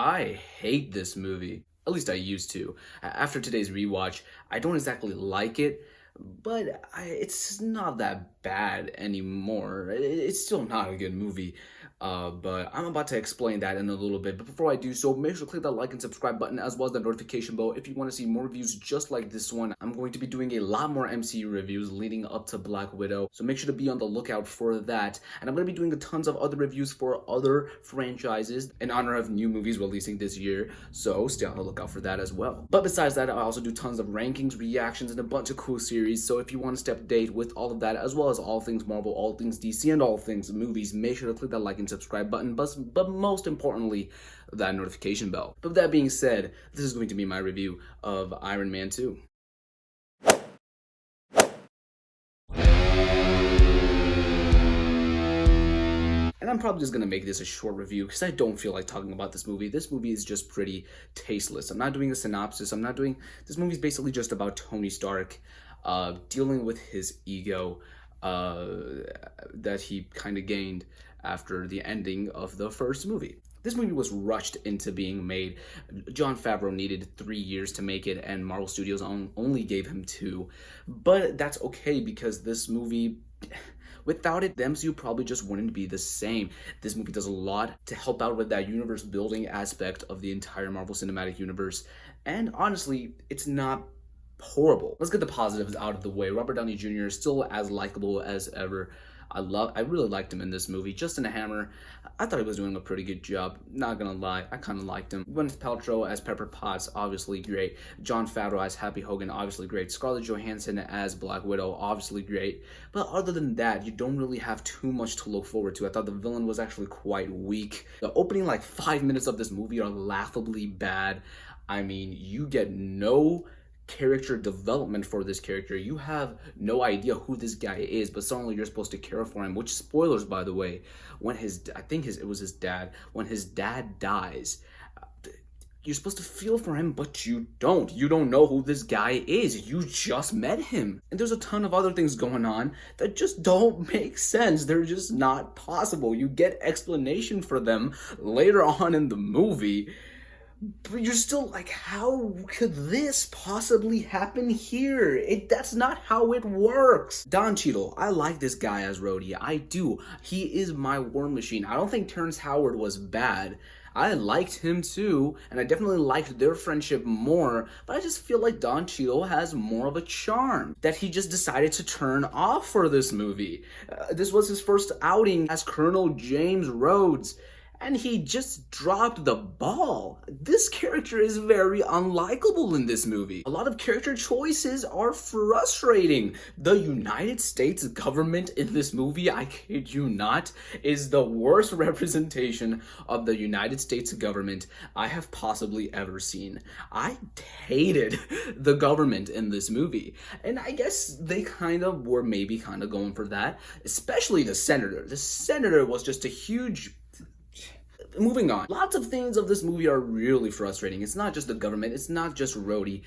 I hate this movie. At least I used to. After today's rewatch, I don't exactly like it, but it's not that bad anymore. It's still not a good movie. But I'm about to explain that in a little bit. But before I do so, make sure to click that like and subscribe button as well as the notification bell if you want to see more reviews just like this one. I'm going to be doing a lot more MCU reviews leading up to Black Widow, so make sure to be on the lookout for that. And I'm going to be doing tons of other reviews for other franchises in honor of new movies releasing this year, so stay on the lookout for that as well. But besides that, I also do tons of rankings, reactions, and a bunch of cool series, so if you want to stay up to date with all of that, as well as all things Marvel, all things DC, and all things movies, make sure to click that like and subscribe button, but most importantly, that notification bell. But with that being said, this is going to be my review of Iron Man 2. And I'm probably just going to make this a short review because I don't feel like talking about this movie. This movie is just pretty tasteless. I'm not doing a synopsis. This movie is basically just about Tony Stark dealing with his ego that he kind of gained after the ending of the first movie. This movie was rushed into being made. Jon Favreau needed 3 years to make it, and Marvel Studios only gave him 2. But that's okay because this movie, without it, the MCU probably just wouldn't be the same. This movie does a lot to help out with that universe building aspect of the entire Marvel Cinematic Universe. And honestly, it's not horrible. Let's get the positives out of the way. Robert Downey Jr. is still as likable as ever. I really liked him in this movie. Justin Hammer, I thought he was doing a pretty good job. Not gonna lie, I kind of liked him. Gwyneth Paltrow as Pepper Potts, obviously great. Jon Favreau as Happy Hogan, obviously great. Scarlett Johansson as Black Widow, obviously great. But other than that, you don't really have too much to look forward to. I thought the villain was actually quite weak. The opening 5 minutes of this movie are laughably bad. I mean, you get no character development for this character. You have no idea who this guy is, but suddenly you're supposed to care for him, which, spoilers by the way, when it was his dad, when his dad dies, you're supposed to feel for him, but you don't know who this guy is. You just met him. And there's a ton of other things going on that just don't make sense. They're just not possible. You get explanation for them later on in the movie, but you're still like, how could this possibly happen here? That's not how it works. Don Cheadle, I like this guy as Rhodey. I do. He is my war machine. I don't think Terrence Howard was bad. I liked him too, and I definitely liked their friendship more, but I just feel like Don Cheadle has more of a charm that he just decided to turn off for this movie. This was his first outing as Colonel James Rhodes, and he just dropped the ball. This character is very unlikable in this movie. A lot of character choices are frustrating. The United States government in this movie, I kid you not, is the worst representation of the United States government I have possibly ever seen. I hated the government in this movie, and I guess they were maybe going for that, especially the senator. The senator was just a huge... Moving on. Lots of things of this movie are really frustrating. It's not just the government. It's not just Rhodey.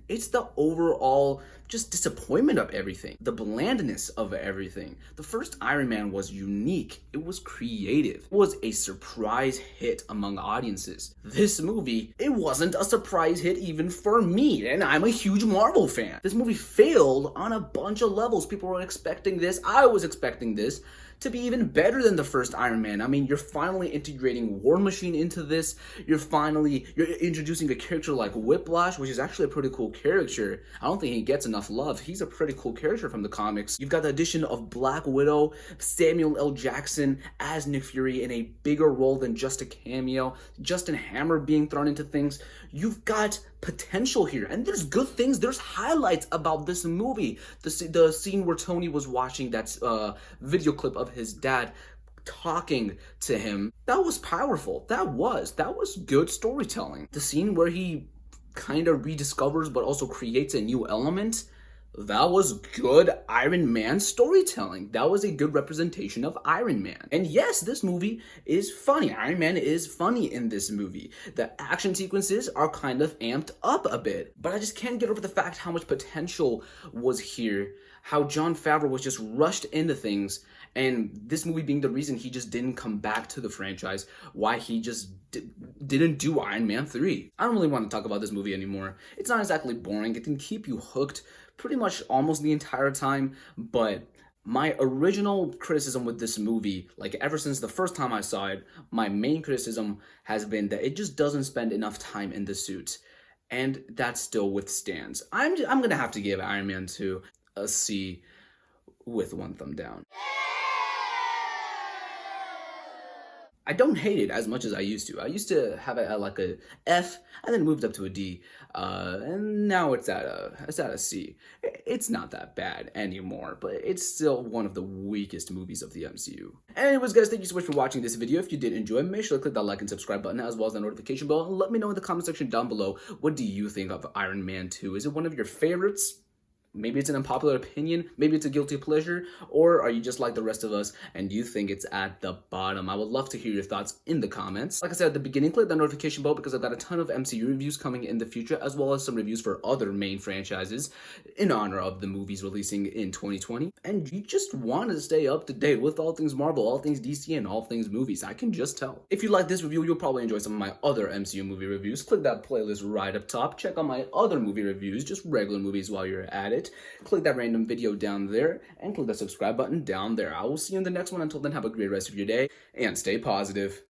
It's the overall just disappointment of everything. The blandness of everything. The first Iron Man was unique. It was creative. It was a surprise hit among audiences. This movie, it wasn't a surprise hit even for me, and I'm a huge Marvel fan. This movie failed on a bunch of levels. People were expecting this. I was expecting this to be even better than the first Iron Man. I mean, you're finally integrating War Machine into this. You're introducing a character like Whiplash, which is actually a pretty cool character. I don't think he gets enough love. He's a pretty cool character from the comics. You've got the addition of Black Widow, Samuel L. Jackson as Nick Fury in a bigger role than just a cameo, Justin Hammer being thrown into things. You've got potential here, and there's good things. There's highlights about this movie. The scene where Tony was watching that video clip of his dad talking to him, that was powerful. That was good storytelling. The scene where he kind of rediscovers but also creates a new element, that was good Iron Man storytelling. That was a good representation of Iron Man. And yes, this movie is funny. Iron Man is funny in this movie. The action sequences are kind of amped up a bit, but I just can't get over the fact how much potential was here, how Jon Favreau was just rushed into things And this movie being the reason he just didn't come back to the franchise, why he just didn't do Iron Man 3. I don't really want to talk about this movie anymore. It's not exactly boring. It can keep you hooked pretty much almost the entire time, but my original criticism with this movie, like ever since the first time I saw it, my main criticism has been that it just doesn't spend enough time in the suit. And that still withstands. I'm gonna have to give Iron Man 2 a C with one thumb down. I don't hate it as much as I used to. I used to have it at like a F and then moved up to a D, and now it's at a C. It's not that bad anymore, but it's still one of the weakest movies of the MCU. Anyways, guys, thank you so much for watching this video. If you did enjoy, make sure to click that like and subscribe button as well as the notification bell, and let me know in the comment section down below, what do you think of Iron Man 2? Is it one of your favorites? Maybe it's an unpopular opinion, maybe it's a guilty pleasure, or are you just like the rest of us and you think it's at the bottom? I would love to hear your thoughts in the comments. Like I said at the beginning, click that notification bell because I've got a ton of MCU reviews coming in the future, as well as some reviews for other main franchises in honor of the movies releasing in 2020. And you just want to stay up to date with all things Marvel, all things DC, and all things movies. I can just tell. If you like this review, you'll probably enjoy some of my other MCU movie reviews. Click that playlist right up top. Check out my other movie reviews, just regular movies while you're at it. Click that random video down there and click that subscribe button down there. I will see you in the next one. Until then, have a great rest of your day and stay positive.